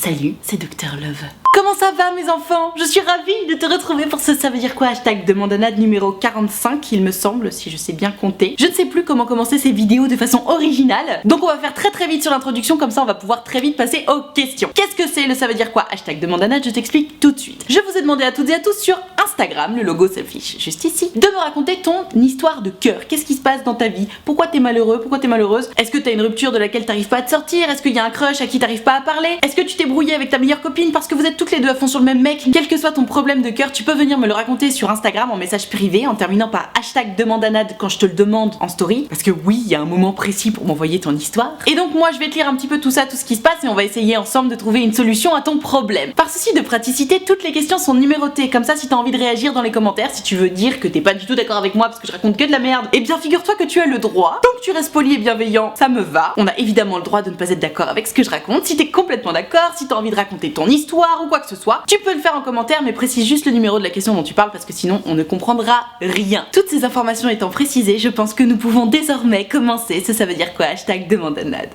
Salut, c'est Dr Love. Comment ça va mes enfants? Je suis ravie de te retrouver pour ce Ça veut dire quoi hashtag de Mandanade numéro 45 il me semble, si je sais bien compter. Je ne sais plus comment commencer ces vidéos de façon originale, donc on va faire très vite sur l'introduction, comme ça on va pouvoir très vite passer aux questions. Qu'est-ce que c'est le Ça veut dire quoi hashtag de Mandanade? Je t'explique tout de suite. Je vous ai demandé à toutes et à tous sur Instagram, le logo s'affiche juste ici, de me raconter ton histoire de cœur. Qu'est-ce qui se passe dans ta vie? Pourquoi t'es malheureux? Pourquoi t'es malheureuse? Est-ce que t'as une rupture de laquelle t'arrives pas à te sortir? Est-ce qu'il y a un crush à qui t'arrives pas à parler? Est-ce que tu t'es brouillé avec ta meilleure copine parce que vous êtes toutes les deux à fond sur le même mec? Quel que soit ton problème de cœur, tu peux venir me le raconter sur Instagram en message privé en terminant par hashtag de Mandanade quand je te le demande en story. Parce que oui, il y a un moment précis pour m'envoyer ton histoire. Et donc moi je vais te lire un petit peu tout ça, tout ce qui se passe, et on va essayer ensemble de trouver une solution à ton problème. Par souci de praticité, toutes les questions sont numérotées. Comme ça, si t'as envie de réagir dans les commentaires, si tu veux dire que t'es pas du tout d'accord avec moi parce que je raconte que de la merde, eh bien figure-toi que tu as le droit. Tant que tu restes poli et bienveillant, ça me va. On a évidemment le droit de ne pas être d'accord avec ce que je raconte. Si t'es complètement d'accord, si t'as envie de raconter ton histoire ou quoi que ce soit, tu peux le faire en commentaire, mais précise juste le numéro de la question dont tu parles parce que sinon on ne comprendra rien. Toutes ces informations étant précisées, je pense que nous pouvons désormais commencer ce Ça veut dire quoi hashtag de Mandanade.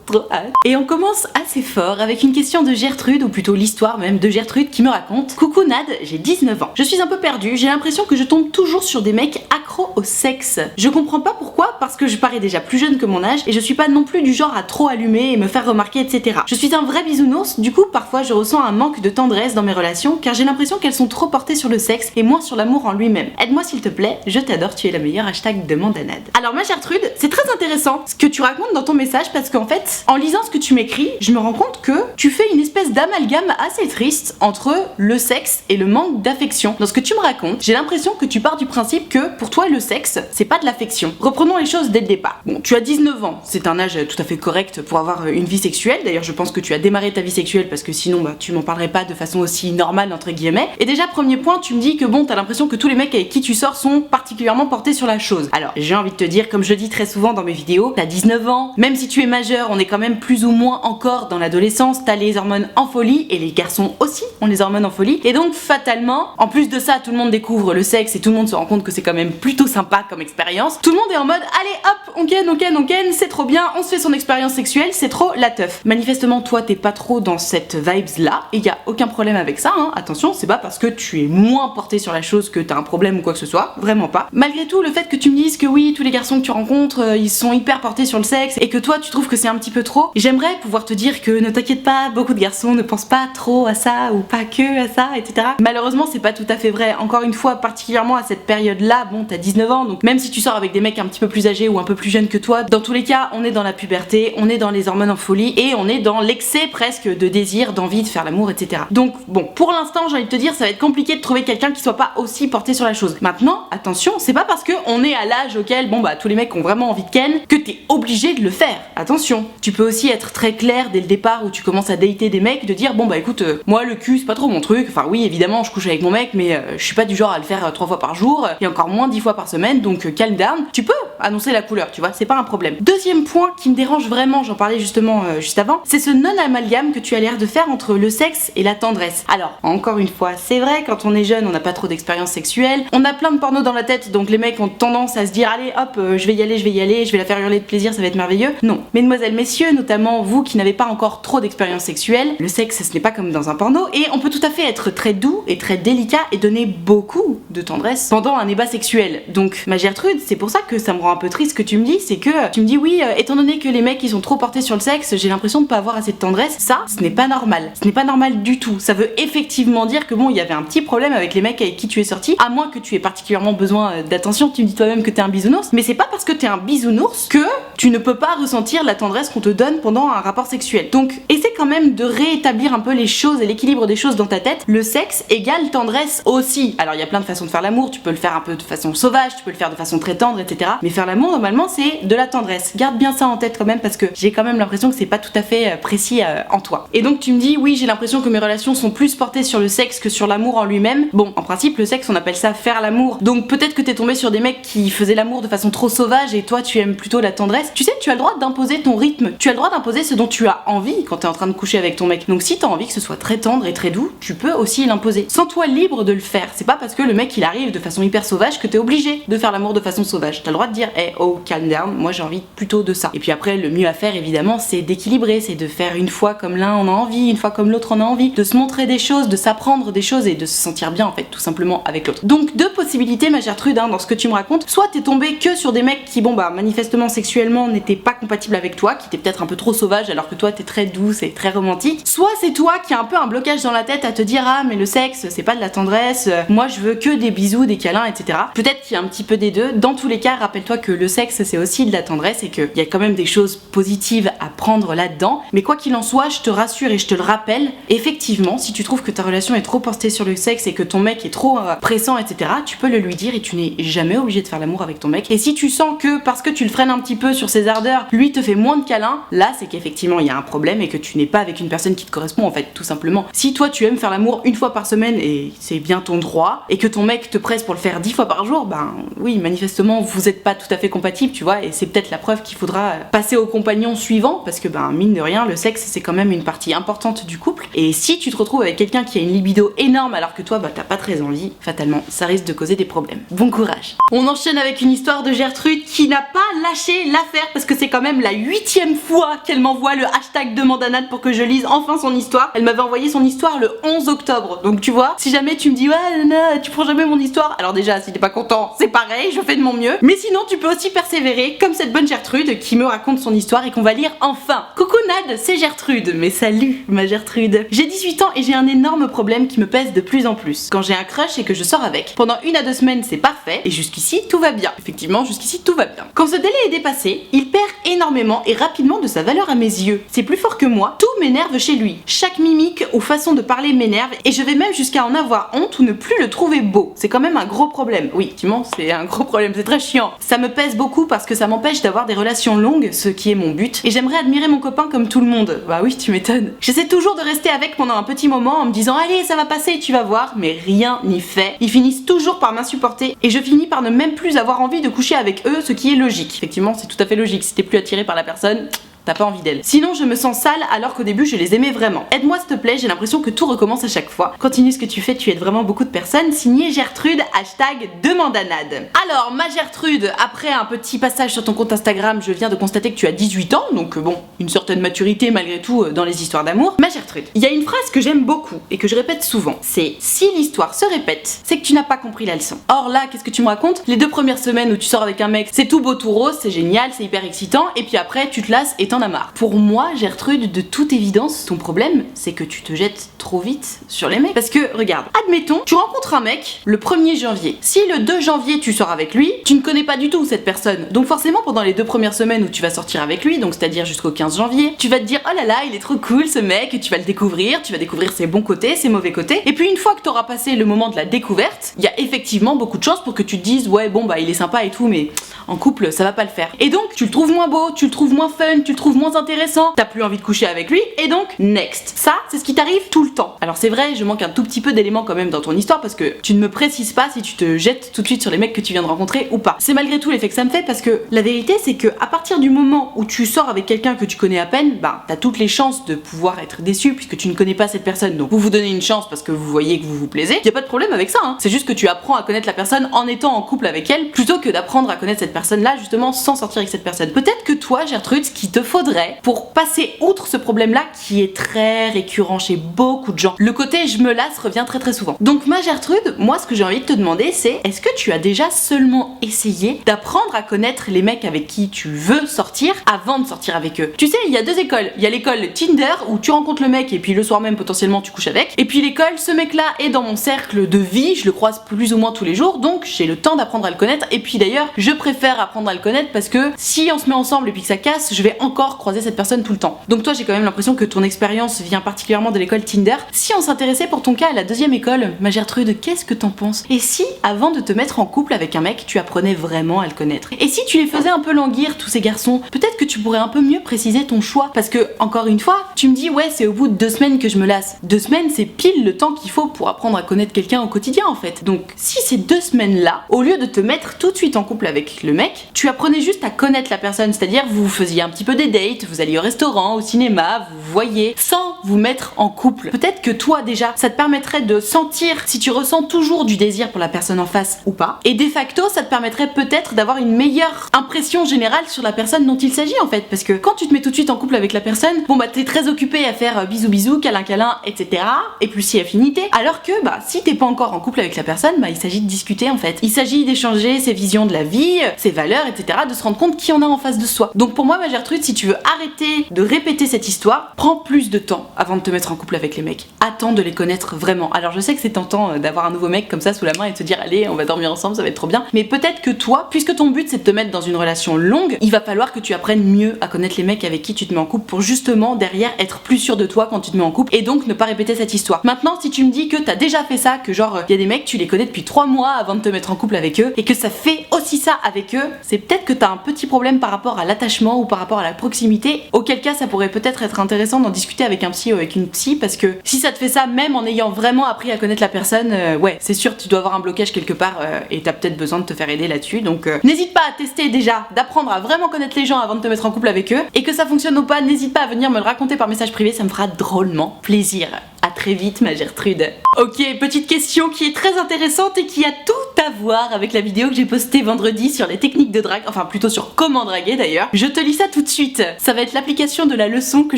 Trop hâte. Et on commence assez fort avec une question de Gertrude, ou plutôt l'histoire même de Gertrude qui me raconte: coucou Nad, j'ai 19 ans. Je suis un peu perdue, j'ai l'impression que je tombe toujours sur des mecs accros au sexe. Je comprends pas pourquoi, parce que je parais déjà plus jeune que mon âge et je suis pas non plus du genre à trop allumer et me faire remarquer, etc. Je suis un vrai bisounours, du coup parfois je ressens un manque de tendresse dans mes relations car j'ai l'impression qu'elles sont trop portées sur le sexe et moins sur l'amour en lui-même. Aide-moi s'il te plaît, je t'adore, tu es la meilleure hashtag de Mandanade. Alors ma Gertrude, c'est très intéressant ce que tu racontes dans ton message parce qu'en fait, en lisant ce que tu m'écris, je me rends compte que tu fais une espèce d'amalgame assez triste entre le sexe et le manque d'affection. Dans ce que tu me racontes, j'ai l'impression que tu pars du principe que pour toi le sexe, c'est pas de l'affection. Reprenons les choses dès le départ. Bon, tu as 19 ans, c'est un âge tout à fait correct pour avoir une vie sexuelle. D'ailleurs, je pense que tu as démarré ta vie sexuelle parce que sinon, tu m'en parlerais pas de façon aussi normale entre guillemets. Et déjà, premier point, tu me dis que bon, t'as l'impression que tous les mecs avec qui tu sors sont particulièrement portés sur la chose. Alors, j'ai envie de te dire, comme je le dis très souvent dans mes vidéos, t'as 19 ans, même si tu es majeur, on est quand même plus ou moins encore dans l'adolescence, t'as les hormones en folie, et les garçons aussi ont les hormones en folie, et donc fatalement, en plus de ça, tout le monde découvre le sexe et tout le monde se rend compte que c'est quand même plutôt sympa comme expérience. Tout le monde est en mode, allez hop, on ken, c'est trop bien, on se fait son expérience sexuelle, c'est trop la teuf. Manifestement, toi, t'es pas trop dans cette vibes là, et y a aucun problème avec ça, hein. Attention, c'est pas parce que tu es moins porté sur la chose que t'as un problème ou quoi que ce soit, vraiment pas. Malgré tout, le fait que tu me dises que oui, tous les garçons que tu rencontres, ils sont hyper portés sur le sexe, et que toi, tu trouves que c'est un petit peu trop, j'aimerais pouvoir te dire que ne t'inquiète pas, beaucoup de garçons ne pensent pas trop à ça ou pas que à ça, etc. Malheureusement, c'est pas tout à fait vrai. Encore une fois, particulièrement à cette période-là, bon, t'as 19 ans, donc même si tu sors avec des mecs un petit peu plus âgés ou un peu plus jeunes que toi, dans tous les cas, on est dans la puberté, on est dans les hormones en folie et on est dans l'excès presque de désir, d'envie de faire l'amour, etc. Donc bon, pour l'instant, j'ai envie de te dire, ça va être compliqué de trouver quelqu'un qui soit pas aussi porté sur la chose. Maintenant, attention, c'est pas parce que on est à l'âge auquel, bon bah tous les mecs ont vraiment envie de ken, que t'es obligé de le faire. Attention, tu peux aussi être très clair dès le départ où tu commences à dater des mecs, de dire bon bah écoute, moi le cul c'est pas trop mon truc, enfin oui évidemment je couche avec mon mec mais je suis pas du genre à le faire 3 fois par jour et encore moins 10 fois par semaine, donc calm down. Tu peux annoncer la couleur, tu vois, c'est pas un problème. Deuxième point qui me dérange vraiment, j'en parlais justement juste avant, c'est ce non-amalgame que tu as l'air de faire entre le sexe et la tendresse. Alors encore une fois, c'est vrai, quand on est jeune on n'a pas trop d'expérience sexuelle, on a plein de porno dans la tête, donc les mecs ont tendance à se dire allez hop, je vais y aller, je vais la faire hurler de plaisir, ça va être merveilleux. Non, mesdemoiselles, messieurs, notamment vous qui n'avez pas encore trop d'expérience sexuelle, le sexe ce n'est pas comme dans un porno et on peut tout à fait être très doux et très délicat et donner beaucoup de tendresse pendant un débat sexuel. Donc ma Gertrude, c'est pour ça que ça me rend un peu triste ce que tu me dis, c'est que tu me dis oui, étant donné que les mecs ils sont trop portés sur le sexe, j'ai l'impression de pas avoir assez de tendresse. Ça, ce n'est pas normal. Ce n'est pas normal du tout. Ça veut effectivement dire que bon, il y avait un petit problème avec les mecs avec qui tu es sorti, à moins que tu aies particulièrement besoin d'attention. Tu me dis toi-même que t'es un bisounours, mais c'est pas parce que t'es un bisounours que tu ne peux pas ressentir la tendresse qu'on te donne pendant un rapport sexuel. Donc essaie quand même de réétablir un peu les choses et l'équilibre des choses dans ta tête. Le sexe égale tendresse aussi. Alors il y a plein de façons de faire l'amour, tu peux le faire un peu de façon sauvage, tu peux le faire de façon très tendre, etc. Mais faire l'amour normalement c'est de la tendresse. Garde bien ça en tête quand même parce que j'ai quand même l'impression que c'est pas tout à fait précis en toi. Et donc tu me dis oui, j'ai l'impression que mes relations sont plus portées sur le sexe que sur l'amour en lui-même. Bon, en principe le sexe on appelle ça faire l'amour. Donc peut-être que t'es tombé sur des mecs qui faisaient l'amour de façon trop sauvage et toi tu aimes plutôt la tendresse. tendresse. Tu sais, tu as le droit d'imposer ton rythme, tu as le droit d'imposer ce dont tu as envie quand t'es en train de coucher avec ton mec. Donc si t'as envie que ce soit très tendre et très doux, tu peux aussi l'imposer. Sens-toi libre de le faire. C'est pas parce que le mec il arrive de façon hyper sauvage que t'es obligé de faire l'amour de façon sauvage. T'as le droit de dire, hey, oh, calm down, moi j'ai envie plutôt de ça. Et puis après, le mieux à faire évidemment, c'est d'équilibrer, c'est de faire une fois comme l'un en a envie, une fois comme l'autre en a envie, de se montrer des choses, de s'apprendre des choses et de se sentir bien en fait, tout simplement avec l'autre. Donc deux possibilités, ma Gertrude, dans ce que tu me racontes. Soit t'es tombé que sur des mecs qui, bon bah, manifestement sexuellement n'étaient pas compatibles avec toi, qui étaient peut-être un peu trop sauvages alors que toi t'es très douce et très romantique. Soit c'est toi qui as un peu un blocage dans la tête à te dire, ah mais le sexe c'est pas de la tendresse, moi je veux que des bisous, des câlins, etc. Peut-être qu'il y a un petit peu des deux. Dans tous les cas, rappelle-toi que le sexe c'est aussi de la tendresse et qu'il y a quand même des choses positives à prendre là-dedans. Mais quoi qu'il en soit, je te rassure et je te le rappelle, effectivement, si tu trouves que ta relation est trop portée sur le sexe et que ton mec est trop pressant, etc., tu peux le lui dire et tu n'es jamais obligé de faire l'amour avec ton mec. Et si tu sens que parce que tu le freines un petit peu sur ses ardeurs, lui te fait moins de câlins, là c'est qu'effectivement il y a un problème et que tu n'es pas avec une personne qui te correspond en fait, tout simplement. Si toi tu aimes faire l'amour une fois par semaine et c'est bien ton droit, et que ton mec te presse pour le faire 10 fois par jour, ben oui, manifestement vous êtes pas tout à fait compatibles, tu vois, et c'est peut-être la preuve qu'il faudra passer au compagnon suivant, parce que ben mine de rien, le sexe c'est quand même une partie importante du couple, et si tu te retrouves avec quelqu'un qui a une libido énorme alors que toi bah t'as pas très envie, fatalement ça risque de causer des problèmes. Bon courage. On enchaîne avec une histoire de Gertrude qui n'a pas lâché l'affaire parce que c'est quand même la 8e fois qu'elle m'envoie le hashtag demande à Nat pour que je lise enfin son histoire. Elle m'avait envoyé son histoire le 11 octobre, donc tu vois, si jamais tu me dis ouais Nana, tu prends jamais mon histoire, alors déjà si t'es pas content c'est pareil, je fais de mon mieux, mais sinon tu peux aussi persévérer comme cette bonne Gertrude qui me raconte son histoire et qu'on va lire enfin. Coucou Nad, c'est Gertrude, mais salut ma Gertrude. J'ai 18 ans et j'ai un énorme problème qui me pèse de plus en plus. Quand j'ai un crush et que je sors avec, pendant 1 à 2 semaines c'est parfait et jusqu'ici tout va bien. Effectivement jusqu'ici tout va bien. Quand ce délai est dépassé, il perd énormément et rapidement de sa valeur à mes yeux. C'est plus fort que moi, tout m'énerve chez lui. Chaque mimique ou façon de parler m'énerve et je vais même jusqu'à en avoir honte ou ne plus le trouver beau. C'est quand même un gros problème. Oui, effectivement, c'est un gros problème, c'est très chiant. Ça me pèse beaucoup parce que ça m'empêche d'avoir des relations longues, ce qui est mon but, et j'aimerais admirer mon copain comme tout le monde. Bah oui, tu m'étonnes. J'essaie toujours de rester avec pendant un petit moment en me disant allez, ça va passer, tu vas voir, mais rien n'y fait. Ils finissent toujours par m'insupporter et je finis par ne même plus avoir envie de coucher avec eux, ce qui est logique. Effectivement, c'est tout à fait logique. Si t'es plus attiré par la personne, t'as pas envie d'elle. Sinon je me sens sale alors qu'au début je les aimais vraiment. Aide-moi s'il te plaît, j'ai l'impression que tout recommence à chaque fois. Continue ce que tu fais, tu aides vraiment beaucoup de personnes. Signé Gertrude, hashtag demande à Nad. Alors ma Gertrude, après un petit passage sur ton compte Instagram, je viens de constater que tu as 18 ans, donc bon, une certaine maturité malgré tout dans les histoires d'amour. Ma Gertrude, il y a une phrase que j'aime beaucoup et que je répète souvent, c'est si l'histoire se répète, c'est que tu n'as pas compris la leçon. Or là, qu'est-ce que tu me racontes? Les 2 premières semaines où tu sors avec un mec, c'est tout beau tout rose, c'est génial, c'est hyper excitant, et puis après tu te lasses et t'en as marre. Pour moi, Gertrude, de toute évidence, ton problème, c'est que tu te jettes trop vite sur les mecs. Parce que, regarde, admettons, tu rencontres un mec le 1er janvier. Si le 2 janvier tu sors avec lui, tu ne connais pas du tout cette personne. Donc forcément, pendant les 2 premières semaines où tu vas sortir avec lui, donc c'est-à-dire jusqu'au 15 janvier, tu vas te dire oh là là, il est trop cool ce mec, tu vas le découvrir, tu vas découvrir ses bons côtés, ses mauvais côtés. Et puis une fois que tu auras passé le moment de la découverte, il y a effectivement beaucoup de chances pour que tu te dises ouais bon bah il est sympa et tout, mais en couple ça va pas le faire. Et donc tu le trouves moins beau, tu le trouves moins fun, tu le trouves moins intéressant, t'as plus envie de coucher avec lui, et donc next. Ça, c'est ce qui t'arrive tout le temps. Alors c'est vrai, je manque un tout petit peu d'éléments quand même dans ton histoire parce que tu ne me précises pas si tu te jettes tout de suite sur les mecs que tu viens de rencontrer ou pas. C'est malgré tout l'effet que ça me fait parce que la vérité c'est que à partir du moment où tu sors avec quelqu'un que tu connais à peine, bah t'as toutes les chances de pouvoir être déçu puisque tu ne connais pas cette personne. Donc vous vous donnez une chance parce que vous voyez que vous vous plaisez. Y a pas de problème avec ça, hein. C'est juste que tu apprends à connaître la personne en étant en couple avec elle plutôt que d'apprendre à connaître cette personne là justement sans sortir avec cette personne. Peut-être que toi Gertrude, ce qu'il te faudrait pour passer outre ce problème-là qui est très récurrent chez beaucoup de gens. Le côté je me lasse revient très souvent. Donc ma Gertrude, moi ce que j'ai envie de te demander c'est est-ce que tu as déjà seulement essayé d'apprendre à connaître les mecs avec qui tu veux sortir avant de sortir avec eux? Tu sais, il y a 2 écoles. Il y a l'école Tinder où tu rencontres le mec et puis le soir même potentiellement tu couches avec. Et puis l'école ce mec-là est dans mon cercle de vie, je le croise plus ou moins tous les jours, donc j'ai le temps d'apprendre à le connaître. Et puis d'ailleurs, je préfère apprendre à le connaître parce que si on se met ensemble et puis que ça casse, je vais encore fort croiser cette personne tout le temps. Donc toi, j'ai quand même l'impression que ton expérience vient particulièrement de l'école Tinder. Si on s'intéressait pour ton cas à la deuxième école, ma Gertrude, qu'est-ce que t'en penses? Et si, avant de te mettre en couple avec un mec, tu apprenais vraiment à le connaître? Et si tu les faisais un peu languir, tous ces garçons, peut-être que tu pourrais un peu mieux préciser ton choix. Parce que, encore une fois, tu me dis, ouais, c'est au bout de 2 semaines que je me lasse. 2 semaines, c'est pile le temps qu'il faut pour apprendre à connaître quelqu'un au quotidien, en fait. Donc, si ces 2 semaines-là, au lieu de te mettre tout de suite en couple avec le mec, tu apprenais juste à connaître la personne, c'est-à-dire vous faisiez un petit peu des dates, vous alliez au restaurant, au cinéma, vous voyez, sans vous mettre en couple. Peut-être que toi, déjà, ça te permettrait de sentir si tu ressens toujours du désir pour la personne en face ou pas. Et de facto, ça te permettrait peut-être d'avoir une meilleure impression générale sur la personne dont il s'agit, en fait. Parce que quand tu te mets tout de suite en couple avec la personne, bon bah t'es très occupé à faire bisous bisous, câlin câlin, etc. Et plus si affinité. Alors que bah si t'es pas encore en couple avec la personne, bah il s'agit de discuter en fait. Il s'agit d'échanger ses visions de la vie, ses valeurs, etc. De se rendre compte qui on a en face de soi. Donc pour moi, ma Gertrude, si tu veux arrêter de répéter cette histoire, prends plus de temps avant de te mettre en couple avec les mecs. Attends de les connaître vraiment. Alors je sais que c'est tentant d'avoir un nouveau mec comme ça sous la main et de te dire allez, on va dormir ensemble, ça va être trop bien. Mais peut-être que toi, puisque ton but c'est de te mettre dans une relation longue, il va falloir que tu apprennes mieux à connaître les mecs avec qui tu te mets en couple pour justement derrière être plus sûr de toi quand tu te mets en couple et donc ne pas répéter cette histoire. Maintenant, si tu me dis que t'as déjà fait ça, que genre il y a des mecs tu les connais depuis 3 mois avant de te mettre en couple avec eux et que ça fait aussi ça avec eux, c'est peut-être que t'as un petit problème par rapport à l'attachement ou par rapport à la proximité, auquel cas ça pourrait peut-être être intéressant d'en discuter avec un psy ou avec une psy, parce que si ça te fait ça même en ayant vraiment appris à connaître la personne, ouais, c'est sûr tu dois avoir un blocage quelque part et t'as peut-être besoin de te faire aider là-dessus. Donc n'hésite pas à tester déjà, d'apprendre à vraiment connaître les gens avant de te mettre en couple avec eux, et que ça fonctionne ou pas, n'hésite pas à venir me le raconter par message privé, ça me fera drôlement plaisir. À très vite, ma Gertrude. Ok, petite question qui est très intéressante et qui a tout à voir avec la vidéo que j'ai postée vendredi sur les techniques de drague, enfin plutôt sur comment draguer d'ailleurs. Je te lis ça tout de suite. Ça va être l'application de la leçon que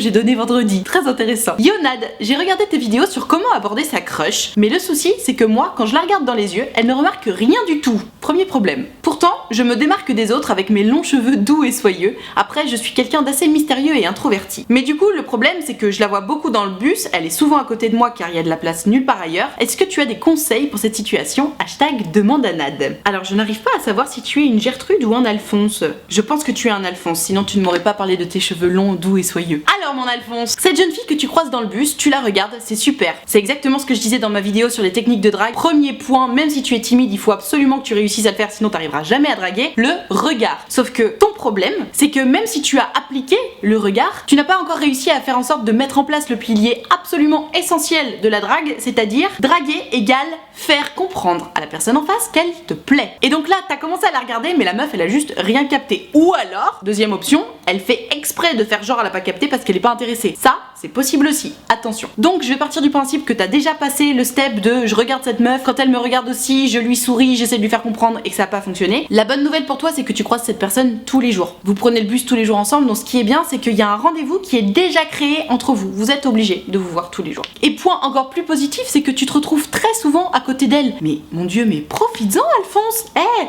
j'ai donnée vendredi. Très intéressant. Yonad, j'ai regardé tes vidéos sur comment aborder sa crush, mais le souci c'est que moi, quand je la regarde dans les yeux, elle ne remarque rien du tout. Premier problème. Pourtant, je me démarque des autres avec mes longs cheveux doux et soyeux. Après, je suis quelqu'un d'assez mystérieux et introverti. Mais du coup, le problème c'est que je la vois beaucoup dans le bus, elle est souvent à côté de moi car il y a de la place nulle part ailleurs. Est-ce que tu as des conseils pour cette situation? Demande à Nad. Alors je n'arrive pas à savoir si tu es une Gertrude ou un Alphonse. Je pense que tu es un Alphonse, sinon tu ne m'aurais pas parlé de tes cheveux longs, doux et soyeux. Alors mon Alphonse, cette jeune fille que tu croises dans le bus, tu la regardes, c'est super. C'est exactement ce que je disais dans ma vidéo sur les techniques de drague. Premier point, même si tu es timide, il faut absolument que tu réussisses à le faire, sinon t'arriveras jamais à draguer, le regard. Sauf que ton problème, c'est que même si tu as appliqué le regard, tu n'as pas encore réussi à faire en sorte de mettre en place le pilier absolument essentiel de la drague, c'est-à-dire draguer égale faire comprendre à la personne en face qu'elle te plaît. Et donc là, t'as commencé à la regarder, mais la meuf, elle a juste rien capté. Ou alors, deuxième option, elle fait exprès de faire genre elle a pas capté parce qu'elle est pas intéressée. Ça, c'est possible aussi. Attention. Donc, je vais partir du principe que t'as déjà passé le step de je regarde cette meuf, quand elle me regarde aussi, je lui souris, j'essaie de lui faire comprendre et que ça a pas fonctionné. La bonne nouvelle pour toi, c'est que tu croises cette personne tous les jours. Vous prenez le bus tous les jours ensemble, donc ce qui est bien, c'est qu'il y a un rendez-vous qui est déjà créé entre vous. Vous êtes obligés de vous voir tous les jours. Et point encore plus positif, c'est que tu te retrouves très souvent à côté d'elle. Mais mon Dieu, mais profites-en, Alphonse.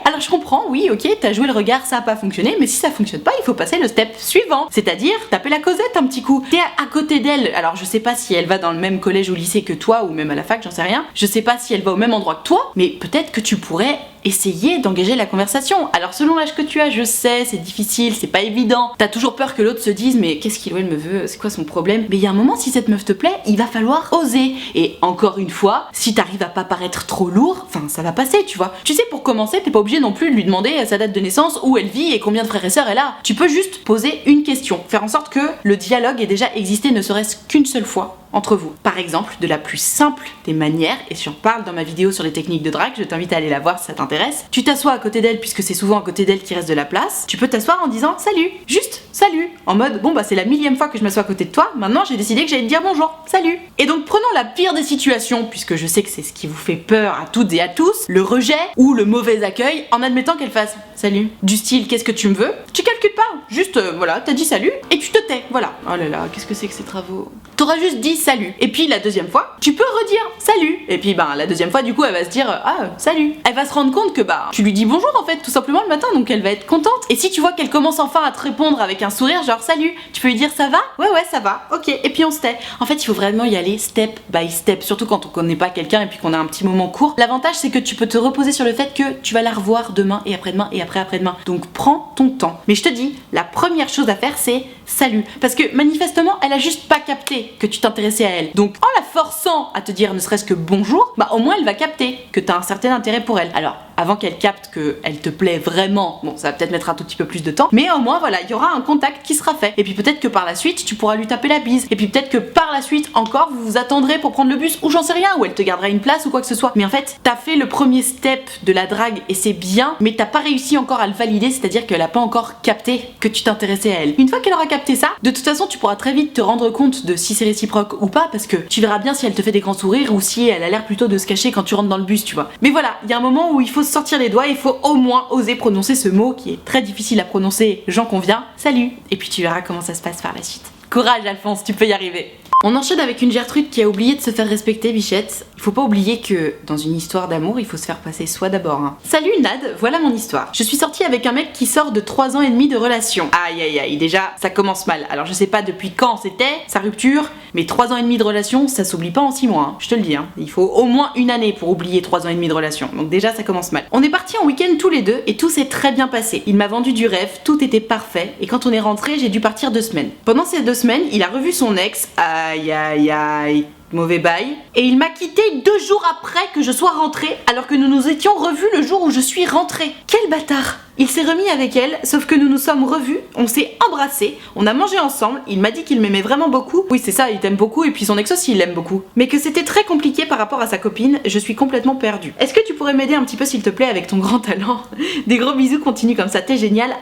Alors je comprends, oui, ok, t'as joué le regard, ça a pas fonctionné, mais si ça fonctionne pas, il faut passer le step suivant, c'est-à-dire taper la causette un petit coup. T'es à côté d'elle. Alors je sais pas si elle va dans le même collège ou lycée que toi, ou même à la fac, j'en sais rien. Je sais pas si elle va au même endroit que toi, mais peut-être que tu pourrais essayer d'engager la conversation. Alors selon l'âge que tu as, je sais, c'est difficile, c'est pas évident. T'as toujours peur que l'autre se dise mais qu'est-ce qu'il ou elle me veut, c'est quoi son problème? Mais il y a un moment, si cette meuf te plaît, il va falloir oser. Et encore une fois, si t'arrives à pas paraître trop lourd, enfin ça va passer, tu vois. Tu sais, pour commencer, t'es pas obligé non plus de lui demander sa date de naissance, où elle vit et combien de frères et sœurs elle a. Tu peux juste poser une question, faire en sorte que le dialogue ait déjà existé ne serait-ce qu'une seule fois entre vous. Par exemple, de la plus simple des manières, et j'en parle dans ma vidéo sur les techniques de drague, je t'invite à aller la voir si ça t'intéresse. Tu t'assois à côté d'elle, puisque c'est souvent à côté d'elle qu'il reste de la place. Tu peux t'asseoir en disant salut, juste salut, en mode bon bah c'est la 1000e fois que je m'assois à côté de toi, maintenant j'ai décidé que j'allais te dire bonjour, salut. Et donc prenons la pire des situations, puisque je sais que c'est ce qui vous fait peur à toutes et à tous, le rejet ou le mauvais accueil, en admettant qu'elle fasse salut, du style qu'est-ce que tu me veux, tu calcules pas, juste voilà, t'as dit salut et tu te tais, voilà. Oh là là, qu'est-ce que c'est que ces travaux? T'auras juste dit salut. Et puis la deuxième fois, tu peux redire salut. Et puis ben la deuxième fois, du coup, elle va se dire ah salut. Elle va se rendre compte compte que bah tu lui dis bonjour en fait tout simplement le matin, donc elle va être contente. Et si tu vois qu'elle commence enfin à te répondre avec un sourire genre salut, tu peux lui dire ça va? Ouais ça va, ok, et puis on se tait. En fait il faut vraiment y aller step by step, surtout quand on connaît pas quelqu'un et puis qu'on a un petit moment court. L'avantage c'est que tu peux te reposer sur le fait que tu vas la revoir demain et après-demain et après-demain. Donc prends ton temps. Mais je te dis, la première chose à faire c'est salut. Parce que manifestement elle a juste pas capté que tu t'intéressais à elle. Donc en la forçant à te dire ne serait-ce que bonjour, bah au moins elle va capter que t'as un certain intérêt pour elle. Alors avant qu'elle capte qu'elle te plaît vraiment, bon ça va peut-être mettre un tout petit peu plus de temps, mais au moins voilà, il y aura un contact qui sera fait. Et puis peut-être que par la suite tu pourras lui taper la bise. Et puis peut-être que par la suite encore vous vous attendrez pour prendre le bus ou j'en sais rien, ou elle te gardera une place ou quoi que ce soit. Mais en fait t'as fait le premier step de la drague et c'est bien, mais t'as pas réussi encore à le valider, c'est-à-dire qu'elle a pas encore capté que tu t'intéressais à elle. Une fois qu'elle aura capté ça, de toute façon tu pourras très vite te rendre compte de si c'est réciproque ou pas, parce que tu verras bien si elle te fait des grands sourires ou si elle a l'air plutôt de se cacher quand tu rentres dans le bus, tu vois. Mais voilà, il y a un moment où il faut se sortir les doigts, il faut au moins oser prononcer ce mot qui est très difficile à prononcer, j'en conviens. Salut. Et puis tu verras comment ça se passe par la suite. Courage Alphonse, tu peux y arriver. On enchaîne avec une Gertrude qui a oublié de se faire respecter, bichette. Il faut pas oublier que dans une histoire d'amour, il faut se faire passer soi d'abord. Hein. Salut Nad, voilà mon histoire. Je suis sortie avec un mec qui sort de 3 ans et demi de relation. Aïe aïe aïe, déjà ça commence mal. Alors je sais pas depuis quand c'était sa rupture, mais 3 ans et demi de relation, ça s'oublie pas en 6 mois. Hein. Je te le dis, hein. Il faut au moins une année pour oublier 3 ans et demi de relation. Donc déjà ça commence mal. On est partis en week-end tous les deux et tout s'est très bien passé. Il m'a vendu du rêve, tout était parfait. Et quand on est rentré, j'ai dû partir 2 semaines. Pendant ces 2 semaines, il a revu son ex. Aïe aïe aïe. Mauvais bail. Et il m'a quitté 2 jours après que je sois rentrée, alors que nous nous étions revus le jour où je suis rentrée. Quel bâtard! Il s'est remis avec elle, sauf que nous nous sommes revus, on s'est embrassés, on a mangé ensemble, il m'a dit qu'il m'aimait vraiment beaucoup. Oui c'est ça, il t'aime beaucoup et puis son ex aussi il l'aime beaucoup. Mais que c'était très compliqué par rapport à sa copine, je suis complètement perdue. Est-ce que tu pourrais m'aider un petit peu s'il te plaît avec ton grand talent? Des gros bisous, continue comme ça, t'es génial,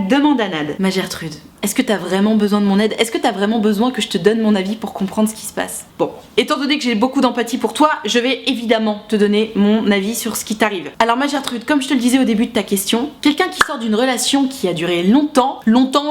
#demande à Nad. Ma Gertrude, est-ce que t'as vraiment besoin de mon aide? Est-ce que t'as vraiment besoin que je te donne mon avis pour comprendre ce qui se passe? Bon, étant donné que j'ai beaucoup d'empathie pour toi, je vais évidemment te donner mon avis sur ce qui t'arrive. Alors ma Gertrude, comme je te le disais au début de ta question, quelqu'un qui sort d'une relation qui a duré longtemps,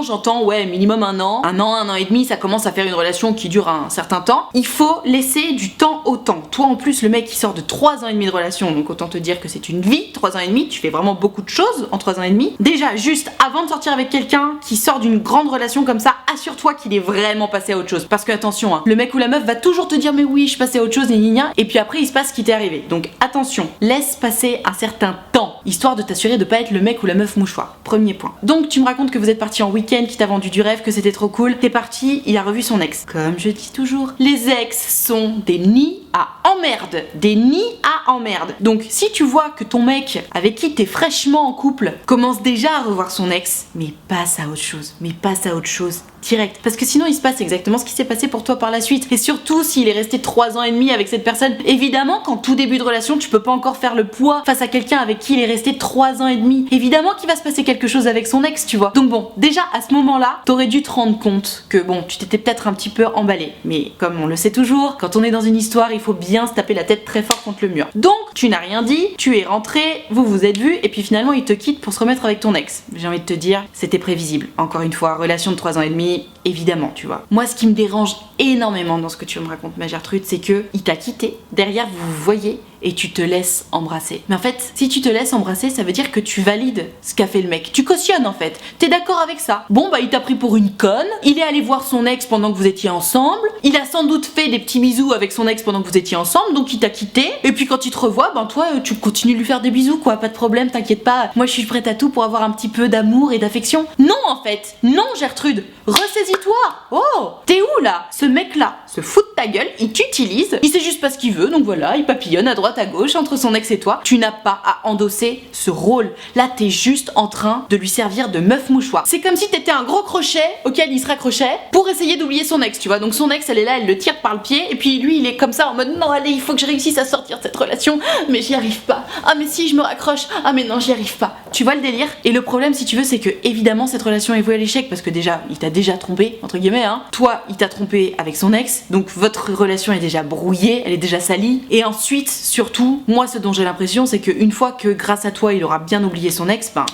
j'entends ouais minimum un an et demi, ça commence à faire une relation qui dure un certain temps, il faut laisser du temps au temps. Toi en plus le mec qui sort de 3 ans et demi de relation, donc autant te dire que c'est une vie, 3 ans et demi, tu fais vraiment beaucoup de choses en 3 ans et demi. Déjà juste avant de sortir avec quelqu'un qui sort d'une grande relation comme ça, assure-toi qu'il est vraiment passé à autre chose. Parce que attention, hein, le mec ou la meuf va toujours te dire mais oui je suis passé à autre chose et puis après il se passe ce qui t'est arrivé. Donc attention, laisse passer un certain temps, histoire de t'assurer de pas être le mec ou la meuf mouchoir. Premier point. Donc tu me racontes que vous êtes parti en week-end, qui t'a vendu du rêve, que c'était trop cool, t'es parti, il a revu son ex. Comme je dis toujours, les ex sont des nids à emmerde. Des nids à emmerde. Donc si tu vois que ton mec avec qui t'es fraîchement en couple commence déjà à revoir son ex, mais passe à autre chose. Direct. Parce que sinon il se passe exactement ce qui s'est passé pour toi par la suite. Et surtout s'il est resté 3 ans et demi avec cette personne, évidemment qu'en tout début de relation tu peux pas encore faire le poids face à quelqu'un avec qui il est resté 3 ans et demi. Évidemment qu'il va se passer quelque chose avec son ex, tu vois. Donc bon, déjà à ce moment-là, t'aurais dû te rendre compte que bon, tu t'étais peut-être un petit peu emballé. Mais comme on le sait toujours, quand on est dans une histoire, il faut bien se taper la tête très fort contre le mur. Donc tu n'as rien dit, tu es rentré, vous vous êtes vus et puis finalement il te quitte pour se remettre avec ton ex. J'ai envie de te dire, c'était prévisible. Encore une fois, relation de 3 ans et demi, évidemment, tu vois. Moi, ce qui me dérange énormément dans ce que tu me racontes, ma Gertrude, c'est que il t'a quitté. Derrière, vous vous voyez et tu te laisses embrasser. Mais en fait, si tu te laisses embrasser, ça veut dire que tu valides ce qu'a fait le mec. Tu cautionnes en fait. T'es d'accord avec ça. Bon, bah, il t'a pris pour une conne. Il est allé voir son ex pendant que vous étiez ensemble. Il a sans doute fait des petits bisous avec son ex pendant que vous étiez ensemble, donc il t'a quitté. Et puis quand il te revoit, ben toi, tu continues de lui faire des bisous, quoi. Pas de problème, t'inquiète pas. Moi, je suis prête à tout pour avoir un petit peu d'amour et d'affection. Non, en fait. Non, Gertrude. Ressaisis-toi. Oh, t'es où là? Ce mec-là se fout de ta gueule, il t'utilise, il sait juste pas ce qu'il veut, donc voilà, il papillonne à droite à gauche entre son ex et toi. Tu n'as pas à endosser ce rôle. Là, t'es juste en train de lui servir de meuf mouchoir. C'est comme si t'étais un gros crochet auquel il se raccrochait pour essayer d'oublier son ex, tu vois. Donc son ex, elle est là, elle le tire par le pied, et puis lui, il est comme ça en mode non, allez, il faut que je réussisse à sortir de cette relation, mais j'y arrive pas. Ah, mais si, je me raccroche. Ah, mais non, j'y arrive pas. Tu vois le délire? Et le problème, si tu veux, c'est que évidemment, cette relation est vouée à l'échec parce que déjà, il t'a déjà trompé, entre guillemets, hein. Toi, il t'a trompé avec son ex, donc votre relation est déjà brouillée, elle est déjà salie. Et ensuite, surtout, moi, ce dont j'ai l'impression, c'est qu'une fois que grâce à toi, il aura bien oublié son ex, ben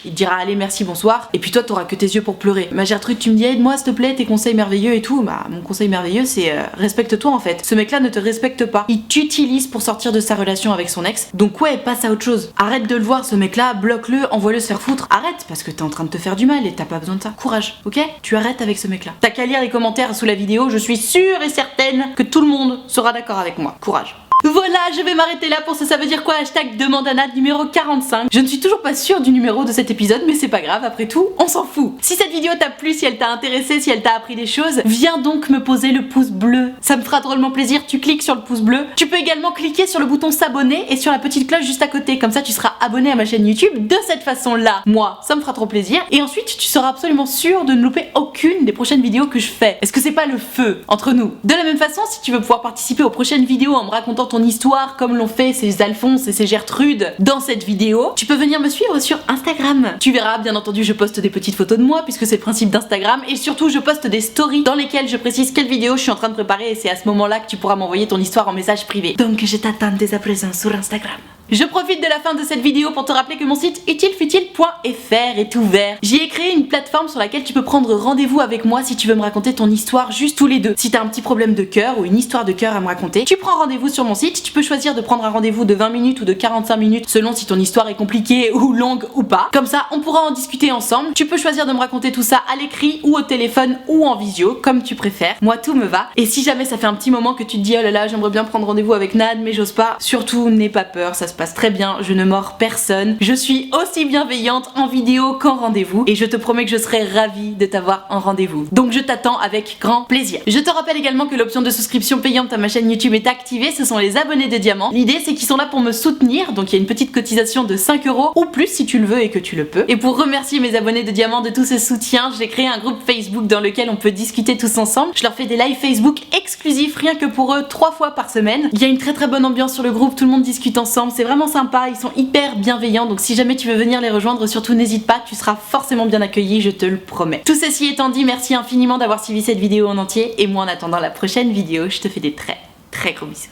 il te dira allez merci bonsoir, et puis toi t'auras que tes yeux pour pleurer. Ma Gertrude, tu me dis aide-moi s'il te plaît, tes conseils merveilleux et tout. Bah mon conseil merveilleux c'est respecte-toi en fait. Ce mec là ne te respecte pas, il t'utilise pour sortir de sa relation avec son ex, donc ouais, passe à autre chose. Arrête de le voir ce mec là, bloque-le, envoie-le se faire foutre. Arrête, parce que t'es en train de te faire du mal et t'as pas besoin de ça. Courage, ok? Tu arrêtes avec ce mec là. T'as qu'à lire les commentaires sous la vidéo, je suis sûre et certaine que tout le monde sera d'accord avec moi. Courage. Voilà, je vais m'arrêter là pour ce ça veut dire quoi hashtag demande à Nad numéro 45. Je ne suis toujours pas sûre du numéro de cet épisode, mais c'est pas grave, après tout, on s'en fout. Si cette vidéo t'a plu, si elle t'a intéressé, si elle t'a appris des choses, viens donc me poser le pouce bleu. Ça me fera drôlement plaisir, tu cliques sur le pouce bleu. Tu peux également cliquer sur le bouton s'abonner et sur la petite cloche juste à côté, comme ça tu seras abonné à ma chaîne YouTube de cette façon-là. Moi, ça me fera trop plaisir. Et ensuite, tu seras absolument sûr de ne louper aucune des prochaines vidéos que je fais. Est-ce que c'est pas le feu entre nous? De la même façon, si tu veux pouvoir participer aux prochaines vidéos en me racontant ton histoire comme l'ont fait ces Alphonse et ces Gertrude dans cette vidéo, tu peux venir me suivre sur Instagram. Tu verras, bien entendu, je poste des petites photos de moi puisque c'est le principe d'Instagram, et surtout je poste des stories dans lesquelles je précise quelle vidéo je suis en train de préparer, et c'est à ce moment-là que tu pourras m'envoyer ton histoire en message privé. Donc je t'attends dès à présent sur Instagram. Je profite de la fin de cette vidéo pour te rappeler que mon site utilefutile.fr est ouvert. J'y ai créé une plateforme sur laquelle tu peux prendre rendez-vous avec moi si tu veux me raconter ton histoire juste tous les deux. Si t'as un petit problème de cœur ou une histoire de cœur à me raconter, tu prends rendez-vous sur mon site. Tu peux choisir de prendre un rendez-vous de 20 minutes ou de 45 minutes selon si ton histoire est compliquée ou longue ou pas. Comme ça, on pourra en discuter ensemble. Tu peux choisir de me raconter tout ça à l'écrit ou au téléphone ou en visio, comme tu préfères. Moi, tout me va. Et si jamais ça fait un petit moment que tu te dis oh là là, j'aimerais bien prendre rendez-vous avec Nad, mais j'ose pas, surtout n'aie pas peur, ça se passe très bien, je ne mords personne. Je suis aussi bienveillante en vidéo qu'en rendez-vous, et je te promets que je serai ravie de t'avoir en rendez-vous. Donc je t'attends avec grand plaisir. Je te rappelle également que l'option de souscription payante à ma chaîne YouTube est activée, ce sont les abonnés de diamant. L'idée c'est qu'ils sont là pour me soutenir, donc il y a une petite cotisation de 5 € ou plus si tu le veux et que tu le peux. Et pour remercier mes abonnés de diamant de tout ce soutien, j'ai créé un groupe Facebook dans lequel on peut discuter tous ensemble. Je leur fais des lives Facebook exclusifs rien que pour eux 3 fois par semaine. Il y a une très bonne ambiance sur le groupe, tout le monde discute ensemble, c'est vraiment sympa. Ils sont hyper bienveillants, donc si jamais tu veux venir les rejoindre, surtout n'hésite pas, tu seras forcément bien accueilli, je te le promets. Tout ceci étant dit, merci infiniment d'avoir suivi cette vidéo en entier, et moi en attendant la prochaine vidéo, je te fais des très gros bisous.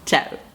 Ciao.